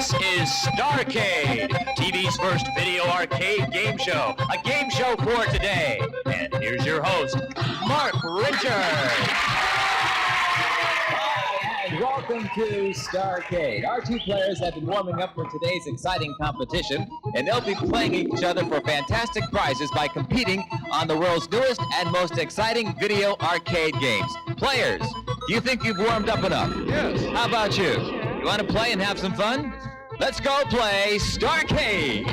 This is Starcade, TV's first video arcade game show. A game show for today. And here's your host, Mark Richards. And welcome to Starcade. Our two players have been warming up for today's exciting competition, and they'll be playing each other for fantastic prizes by competing on the world's newest and most exciting video arcade games. Players, do you think you've warmed up enough? Yes. How about you? You want to play and have some fun? Let's go play Starcade!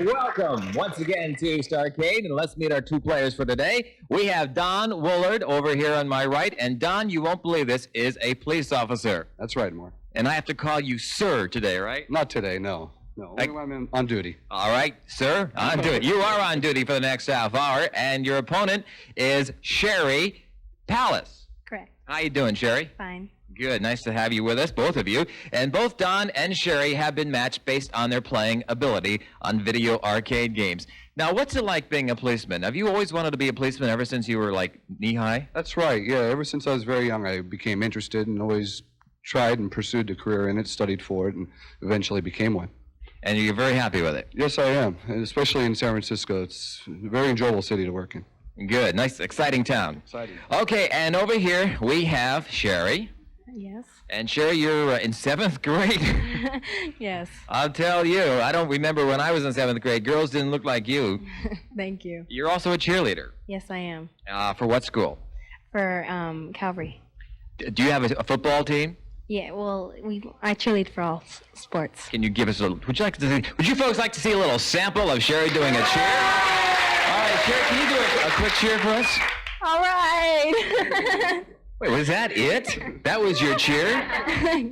Welcome once again to Starcade, and let's meet our two players for today. We have Don Willard over here on my right, and Don, you won't believe this, is a police officer. That's right, Mark. And I have to call you sir today, right? Not today, no. No, only when I'm on duty. All right, sir, on duty. You are on duty for the next half hour, and your opponent is Sherry Palace. Correct. How you doing, Sherry? Fine. Good. Nice to have you with us, both of you. And both Don and Sherry have been matched based on their playing ability on video arcade games. Now, what's it like being a policeman? Have you always wanted to be a policeman ever since you were, like, knee-high? That's right, yeah. Ever since I was very young, I became interested and always tried and pursued a career in it, studied for it, and eventually became one. And you're very happy with it? Yes, I am, and especially in San Francisco. It's a very enjoyable city to work in. Good. Nice, exciting town. Exciting. Okay, and over here we have Sherry. Yes. And Sherry, you're in 7th grade. Yes. I'll tell you, I don't remember when I was in 7th grade. Girls didn't look like you. Thank you. You're also a cheerleader. Yes, I am. For what school? For Calvary. Do you have a football team? Yeah, well, I cheerlead for all sports. Can you give us a? Would you folks like to see a little sample of Sherry doing a cheer? All right, Sherry, can you do a quick cheer for us? All right. Wait, was that it? That was your cheer?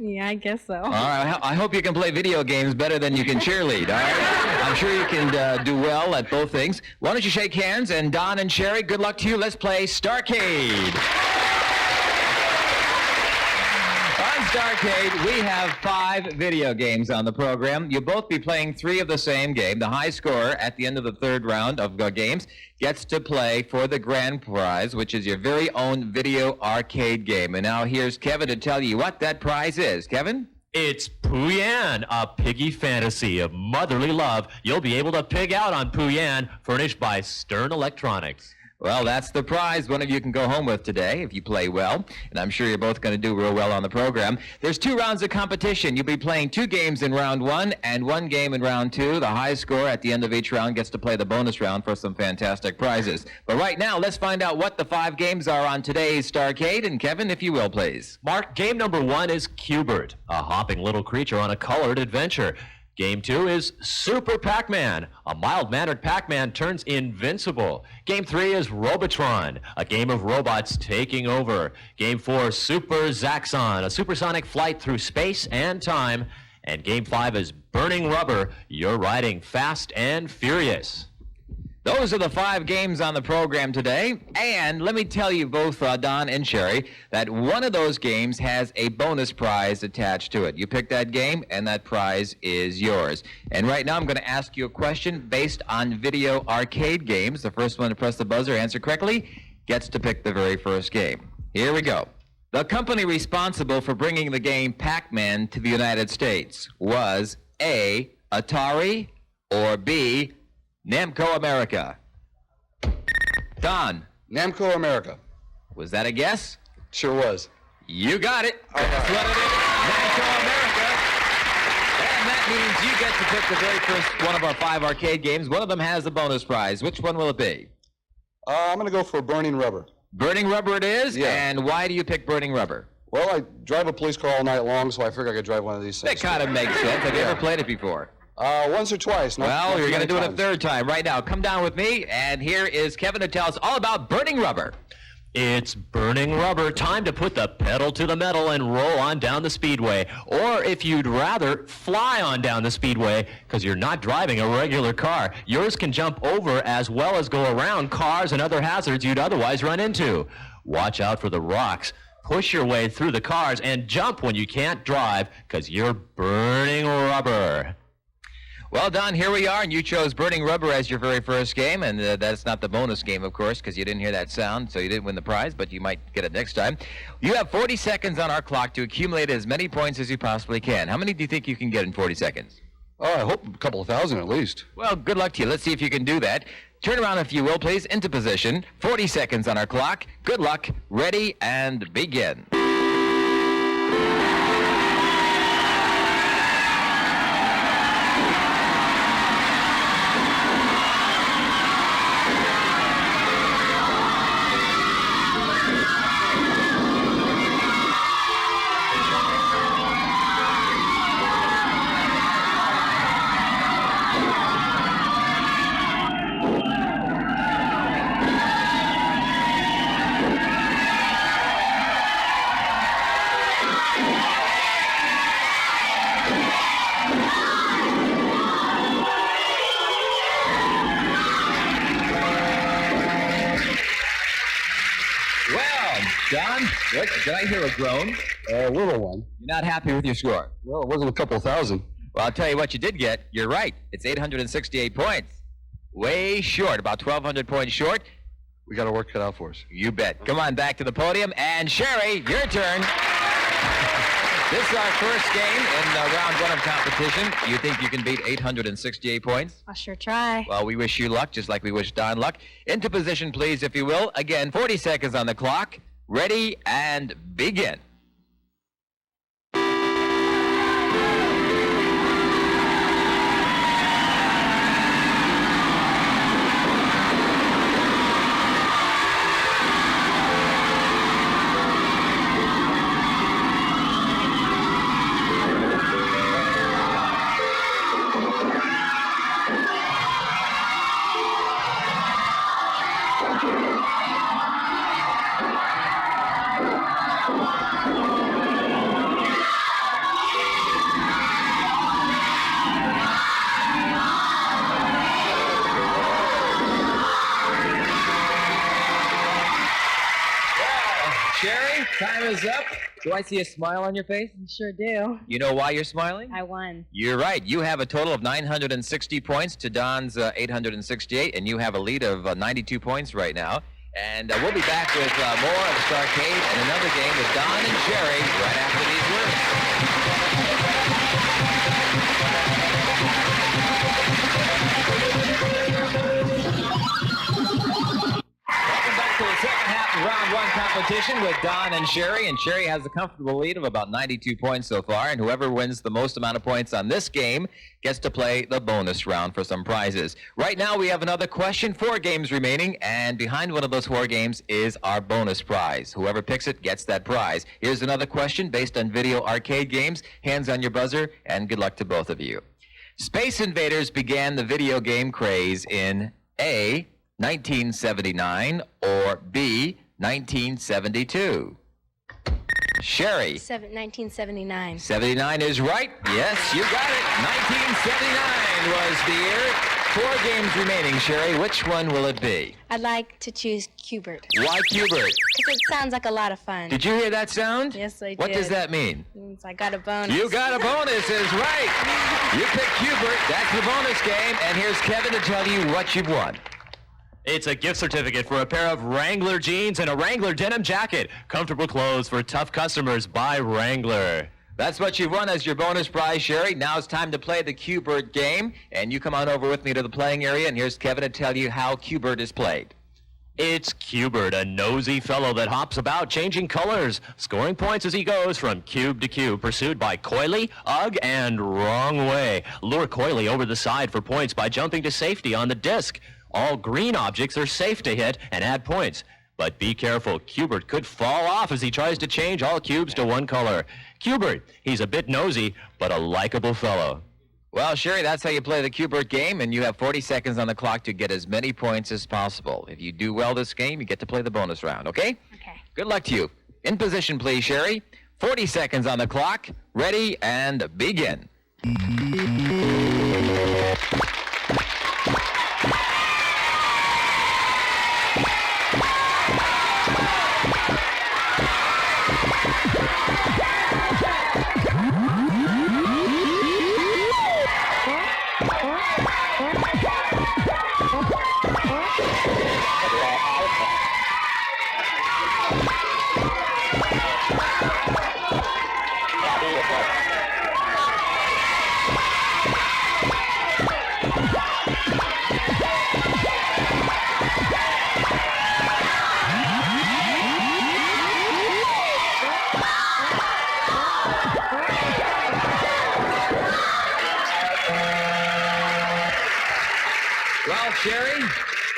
Yeah, I guess so. All right, I hope you can play video games better than you can cheerlead, all right? I'm sure you can do well at both things. Why don't you shake hands, and Don and Sherry, good luck to you. Let's play Starcade. On Starcade, we have 5 video games on the program. You'll both be playing 3 of the same game. The high scorer at the end of the 3rd round of games gets to play for the grand prize, which is your very own video arcade game. And now here's Kevin to tell you what that prize is. Kevin? It's Puyan, a piggy fantasy of motherly love. You'll be able to pig out on Puyan, furnished by Stern Electronics. Well, that's the prize one of you can go home with today if you play well, and I'm sure you're both going to do real well on the program. There's 2 rounds of competition. You'll be playing 2 games in round 1 and 1 game in round 2. The high score at the end of each round gets to play the bonus round for some fantastic prizes. But right now, let's find out what the 5 games are on today's Starcade, and Kevin, if you will, please. Mark, game number 1 is Cubert, a hopping little creature on a colored adventure. Game 2 is Super Pac-Man. A mild-mannered Pac-Man turns invincible. Game 3 is Robbitron, a game of robots taking over. Game 4, Super Zaxxon, a supersonic flight through space and time. And Game 5 is Burning Rubber. You're riding fast and furious. Those are the 5 games on the program today, and let me tell you both, Don and Sherry, that one of those games has a bonus prize attached to it. You pick that game, and that prize is yours. And right now I'm going to ask you a question based on video arcade games. The first one to press the buzzer, answer correctly, gets to pick the very first game. Here we go. The company responsible for bringing the game Pac-Man to the United States was A, Atari, or B, Namco America. Don. Namco America. Was that a guess? Sure was. You got it. That's what it is. Namco America. And that means you get to pick the very first one of our 5 arcade games. One of them has a bonus prize. Which one will it be? I'm going to go for Burning Rubber. Burning Rubber it is? Yeah. And why do you pick Burning Rubber? Well, I drive a police car all night long, so I figured I could drive one of these things. That kind of makes sense. Have you ever played it before? Once or twice. Well, you're going to do it a times. 3rd time. Right now, come down with me, and here is Kevin to tell us all about Burning Rubber. It's Burning Rubber. Time to put the pedal to the metal and roll on down the speedway. Or if you'd rather, fly on down the speedway, because you're not driving a regular car. Yours can jump over as well as go around cars and other hazards you'd otherwise run into. Watch out for the rocks. Push your way through the cars and jump when you can't drive, because you're burning rubber. Well, Don, here we are, and you chose Burning Rubber as your very first game, and that's not the bonus game, of course, because you didn't hear that sound, so you didn't win the prize, but you might get it next time. You have 40 seconds on our clock to accumulate as many points as you possibly can. How many do you think you can get in 40 seconds? Oh, I hope a couple of thousand at least. Well, good luck to you. Let's see if you can do that. Turn around, if you will, please, into position. 40 seconds on our clock. Good luck. Ready, and begin. Don, what, did I hear a groan? A little one. You're not happy with your score? Well, it wasn't a couple of thousand. Well, I'll tell you what you did get. You're right. It's 868 points. Way short, about 1,200 points short. We got our work cut out for us. You bet. Come on back to the podium. And Sherry, your turn. This is our first game in round one of competition. You think you can beat 868 points? I'll sure try. Well, we wish you luck, just like we wish Don luck. Into position, please, if you will. Again, 40 seconds on the clock. Ready, and begin. Sherry, time is up. Do I see a smile on your face? You sure do. You know why you're smiling? I won. You're right. You have a total of 960 points to Don's 868, and you have a lead of 92 points right now. And we'll be back with more of Starcade and another game with Don and Sherry right after these words. To the second half of round one competition with Don and Sherry. And Sherry has a comfortable lead of about 92 points so far. And whoever wins the most amount of points on this game gets to play the bonus round for some prizes. Right now we have another question, 4 games remaining. And behind one of those 4 games is our bonus prize. Whoever picks it gets that prize. Here's another question based on video arcade games. Hands on your buzzer, and good luck to both of you. Space Invaders began the video game craze in A, 1979, or B, 1972? Sherry. 1979. 79 is right. Yes, you got it. 1979 was the year. 4 games remaining, Sherry. Which one will it be? I'd like to choose Cubert. Why Cubert? Because it sounds like a lot of fun. Did you hear that sound? Yes, I did. What does that mean? Means I got a bonus. You got a bonus, is right. You picked Cubert. That's the bonus game. And here's Kevin to tell you what you've won. It's a gift certificate for a pair of Wrangler jeans and a Wrangler denim jacket. Comfortable clothes for tough customers by Wrangler. That's what you've won as your bonus prize, Sherry. Now it's time to play the Cubert game. And you come on over with me to the playing area, and here's Kevin to tell you how Cubert is played. It's Cubert, a nosy fellow that hops about changing colors, scoring points as he goes from cube to cube, pursued by Coily, Ugh, and Wrong Way. Lure Coily over the side for points by jumping to safety on the disc. All green objects are safe to hit and add points. But be careful, Cubert could fall off as he tries to change all cubes to one color. Cubert, he's a bit nosy, but a likable fellow. Well, Sherry, that's how you play the Cubert game, and you have 40 seconds on the clock to get as many points as possible. If you do well this game, you get to play the bonus round, okay? Okay. Good luck to you. In position, please, Sherry. 40 seconds on the clock. Ready, and begin. Well, Sherry,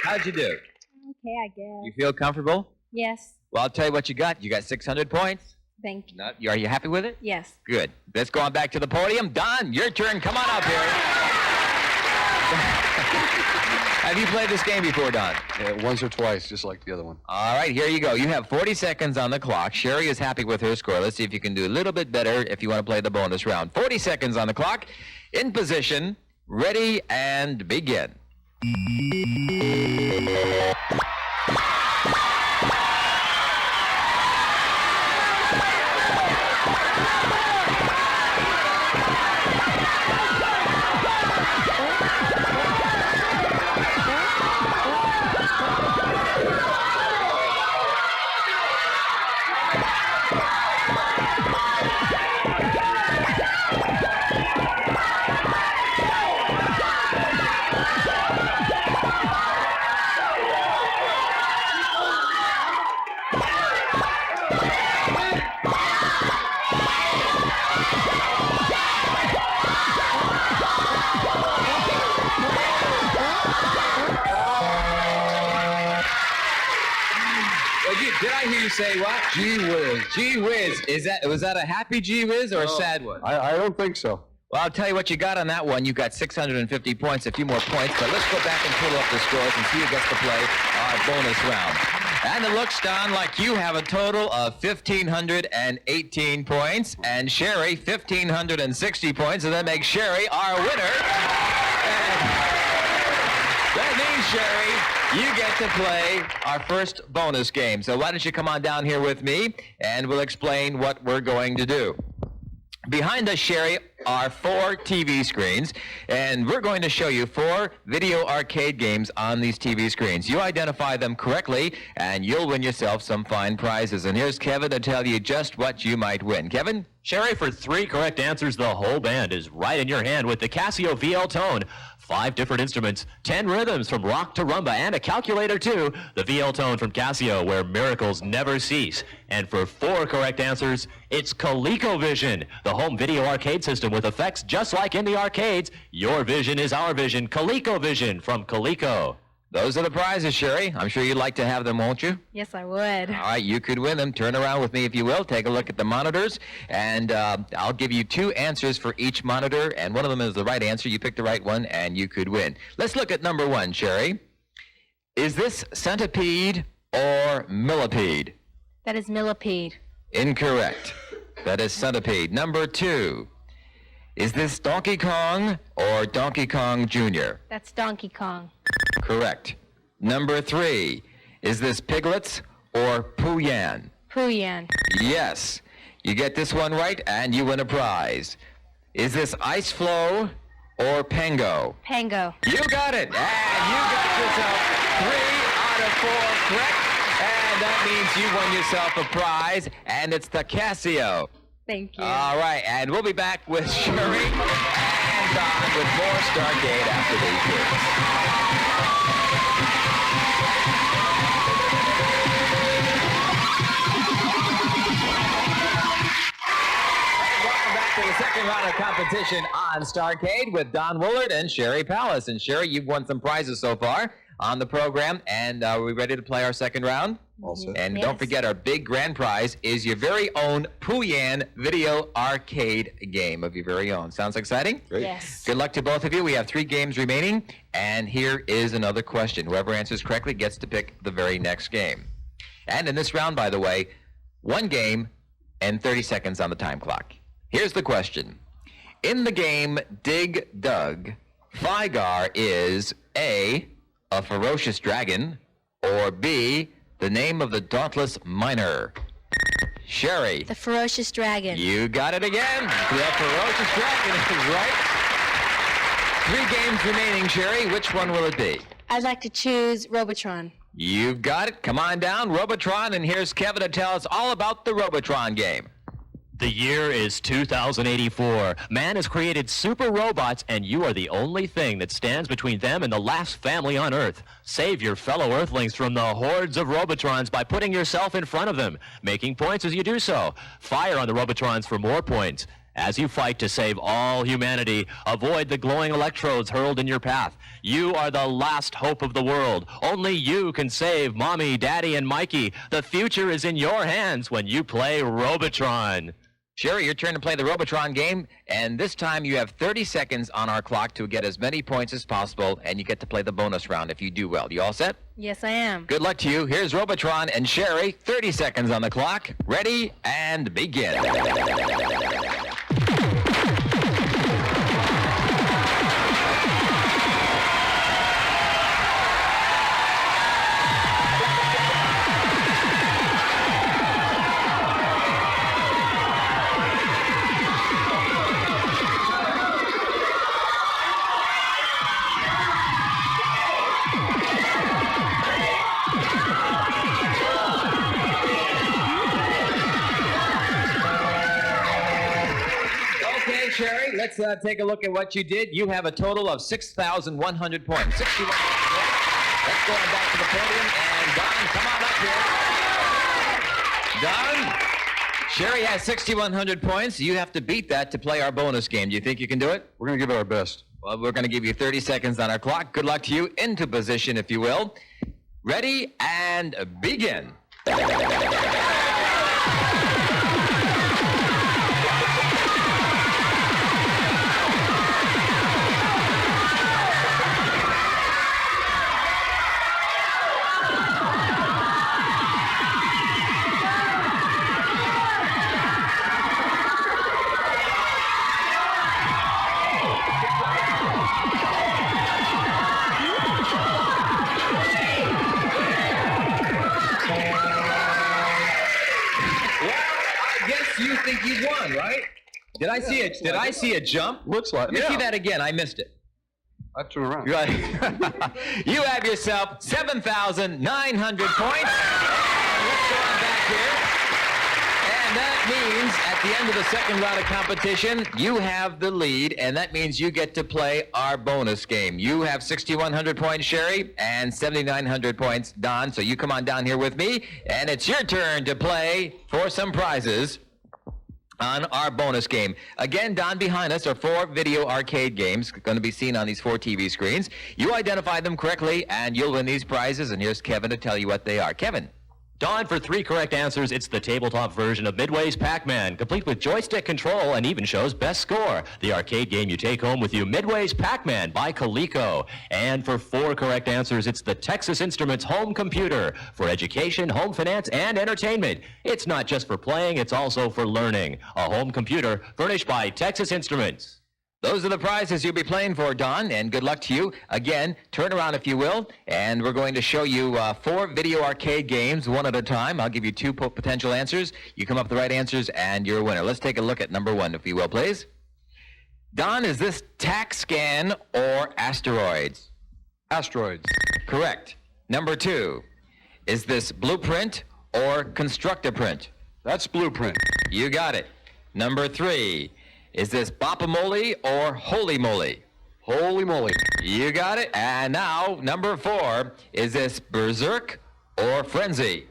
how'd you do? Okay, I guess. You feel comfortable? Yes. Well, I'll tell you what you got. You got 600 points. Thank you. No, are you happy with it? Yes. Good. Let's go on back to the podium. Don, your turn. Come on up here. Have you played this game before, Don? Once or twice, just like the other one. All right, here you go. You have 40 seconds on the clock. Sherry is happy with her score. Let's see if you can do a little bit better if you want to play the bonus round. 40 seconds on the clock. In position, ready, and begin. Did I hear you say what? Gee whiz. Gee whiz. Was that a happy gee whiz or a sad one? I don't think so. Well, I'll tell you what you got on that one. You got 650 points, a few more points, but let's go back and pull up the scores and see who gets to play our bonus round. And it looks, Don, like you have a total of 1,518 points, and Sherry, 1,560 points, and that makes Sherry our winner. And that means, Sherry, you get to play our first bonus game. So why don't you come on down here with me, and we'll explain what we're going to do. Behind us, Sherry, are 4 TV screens, and we're going to show you 4 video arcade games on these TV screens. You identify them correctly, and you'll win yourself some fine prizes. And here's Kevin to tell you just what you might win. Kevin? Sherry, for 3 correct answers, the whole band is right in your hand with the Casio VL Tone. 5 different instruments, 10 rhythms from rock to rumba, and a calculator too. The VL Tone from Casio, where miracles never cease. And for 4 correct answers, it's ColecoVision, the home video arcade system with effects just like in the arcades. Your vision is our vision. ColecoVision from Coleco. Those are the prizes, Sherry. I'm sure you'd like to have them, won't you? Yes, I would. All right, you could win them. Turn around with me if you will. Take a look at the monitors, and I'll give you 2 answers for each monitor, and one of them is the right answer. You pick the right one, and you could win. Let's look at number 1, Sherry. Is this centipede or millipede? That is millipede. Incorrect. That is centipede. Number 2. Is this Donkey Kong or Donkey Kong Jr.? That's Donkey Kong. Correct. Number 3. Is this Piglets or Puyan? Puyan. Yes. You get this one right, and you win a prize. Is this Ice Flow or Pango? Pango. You got it. And you got yourself 3 out of 4 correct. And that means you won yourself a prize, and it's the Casio. Thank you. All right, and we'll be back with Sherry and Don with more Starcade after these words. Welcome back to the second round of competition on Starcade with Don Willard and Sherry Palace. And Sherry, you've won some prizes so far on the program, and are we ready to play our second round? All set. And Yes. don't forget, our big grand prize is your very own Puyan video arcade game of your very own. Sounds exciting? Great. Yes. Good luck to both of you. We have 3 games remaining, and here is another question. Whoever answers correctly gets to pick the very next game. And in this round, by the way, 1 game and 30 seconds on the time clock. Here's the question. In the game Dig Dug, Fygar is A, a ferocious dragon, or B, the name of the dauntless miner? Sherry. The ferocious dragon. You got it again. The ferocious dragon is right. 3 games remaining, Sherry. Which one will it be? I'd like to choose Robbitron. You've got it. Come on down, Robbitron, and here's Kevin to tell us all about the Robbitron game. The year is 2084. Man has created super robots, and you are the only thing that stands between them and the last family on Earth. Save your fellow Earthlings from the hordes of Robbitrons by putting yourself in front of them, making points as you do so. Fire on the Robbitrons for more points. As you fight to save all humanity, avoid the glowing electrodes hurled in your path. You are the last hope of the world. Only you can save Mommy, Daddy, and Mikey. The future is in your hands when you play Robbitron. Sherry, your turn to play the Robbitron game, and this time you have 30 seconds on our clock to get as many points as possible, and you get to play the bonus round if you do well. You all set? Yes, I am. Good luck to you. Here's Robbitron and Sherry. 30 seconds on the clock. Ready, and begin. Sherry, let's take a look at what you did. You have a total of 6,100 points. 61 points. Let's go on back to the podium. And Don, come on up here. Don, Sherry has 6,100 points. You have to beat that to play our bonus game. Do you think you can do it? We're going to give it our best. Well, we're going to give you 30 seconds on our clock. Good luck to you. Into position, if you will. Ready, and begin. You think you won, right? Did I see a jump? Looks like. Let me see that again. I missed it. I turn around. Right. You have yourself 7,900 points. And let's go on back here. And that means at the end of the second round of competition, you have the lead, and that means you get to play our bonus game. You have 6,100 points, Sherry, and 7,900 points, Don. So you come on down here with me, and it's your turn to play for some prizes on our bonus game. Again, Don, behind us are 4 video arcade games going to be seen on these 4 TV screens. You identify them correctly, and you'll win these prizes. And here's Kevin to tell you what they are. Kevin. Don, for 3 correct answers, it's the tabletop version of Midway's Pac-Man, complete with joystick control and even shows best score. The arcade game you take home with you, Midway's Pac-Man by Coleco. And for 4 correct answers, it's the Texas Instruments home computer for education, home finance, and entertainment. It's not just for playing, it's also for learning. A home computer furnished by Texas Instruments. Those are the prizes you'll be playing for, Don, and good luck to you. Again, turn around if you will, and we're going to show you 4 video arcade games, one at a time. I'll give you 2 potential answers. You come up with the right answers, and you're a winner. Let's take a look at number 1, if you will, please. Don, is this TAC-SCAN or Asteroids? Asteroids. Correct. Number 2, is this Blueprint or Construct-A-Print? That's Blueprint. You got it. Number 3, is this Bop-A-Moly or Holy Moly? Holy moly. You got it. And now, number 4, is this Berserk or Frenzy?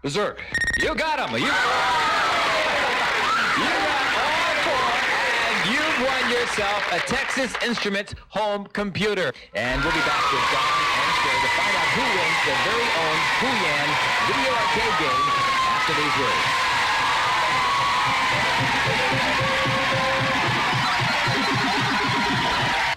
Berserk. You got them. You got all 4, and you've won yourself a Texas Instruments home computer. And we'll be back with Don and Sherry to find out who wins their very own Puyan video arcade game after these words.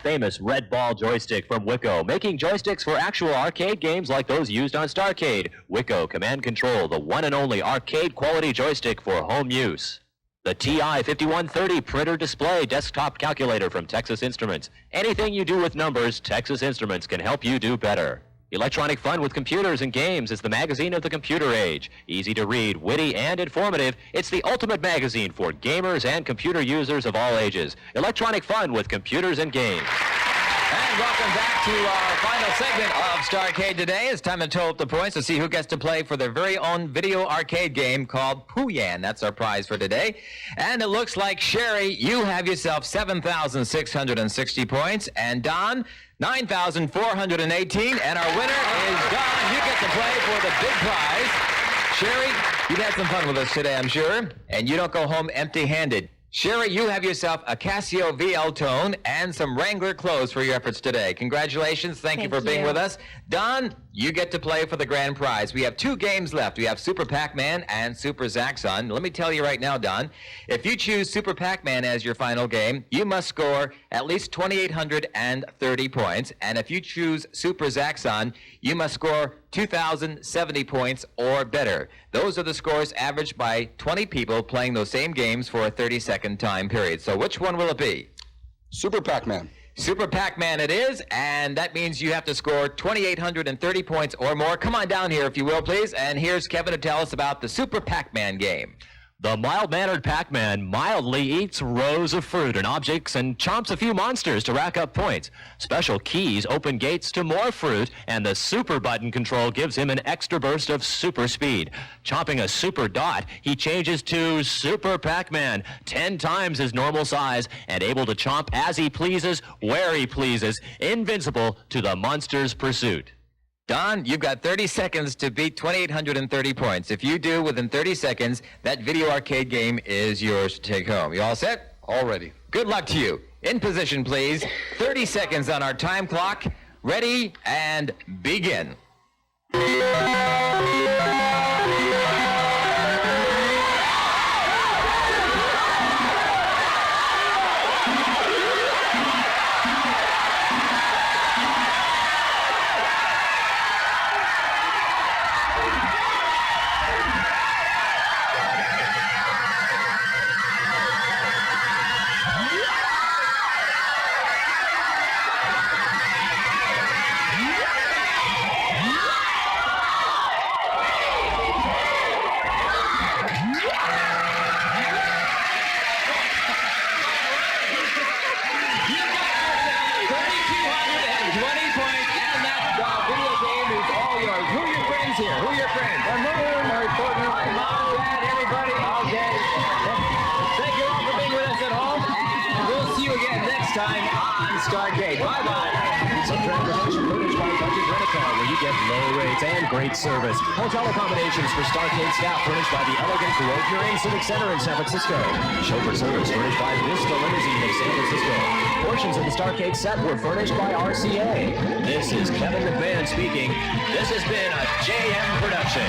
Famous red ball joystick from Wicco, making joysticks for actual arcade games like those used on Starcade. Wicco Command Control, the one and only arcade quality joystick for home use. The TI 5130 printer display desktop calculator from Texas Instruments. Anything you do with numbers, Texas Instruments can help you do better. Electronic Fun with Computers and Games is the magazine of the computer age. Easy to read, witty, and informative, it's the ultimate magazine for gamers and computer users of all ages. Electronic Fun with Computers and Games. And welcome back to our final segment of Starcade today. It's time to total up the points to see who gets to play for their very own video arcade game called Puyan. That's our prize for today. And it looks like, Sherry, you have yourself 7,660 points. And Don, 9,418. And our winner is Don. You get to play for the big prize. Sherry, you've had some fun with us today, I'm sure. And you don't go home empty-handed. Sherry, you have yourself a Casio VL Tone and some Wrangler clothes for your efforts today. Congratulations. Thank you for being with us. Don, you get to play for the grand prize. We have 2 games left. We have Super Pac-Man and Super Zaxxon. Let me tell you right now, Don, if you choose Super Pac-Man as your final game, you must score at least 2,830 points. And if you choose Super Zaxxon, you must score 2,070 points or better. Those are the scores averaged by 20 people playing those same games for a 30-second time period. So which one will it be? Super Pac-Man. Super Pac-Man it is, and that means you have to score 2,830 points or more. Come on down here, if you will, please. And here's Kevin to tell us about the Super Pac-Man game. The mild-mannered Pac-Man mildly eats rows of fruit and objects and chomps a few monsters to rack up points. Special keys open gates to more fruit, and the super button control gives him an extra burst of super speed. Chomping a super dot, he changes to Super Pac-Man, 10 times his normal size, and able to chomp as he pleases, where he pleases, invincible to the monster's pursuit. Don, you've got 30 seconds to beat 2,830 points. If you do within 30 seconds, that video arcade game is yours to take home. You all set? All ready. Good luck to you. In position, please. 30 seconds on our time clock. Ready and begin. Time on Starcade. Bye-bye. Some transportation furnished by Budget Rent-A-Car, where you get low rates and great service. Hotel accommodations for Starcade staff furnished by the elegant Puyan Civic Center in San Francisco. Chauffeur service furnished by Vista Limousine of San Francisco. Portions of the Starcade set were furnished by RCA. This is Kevin McMahon speaking. This has been a JM production.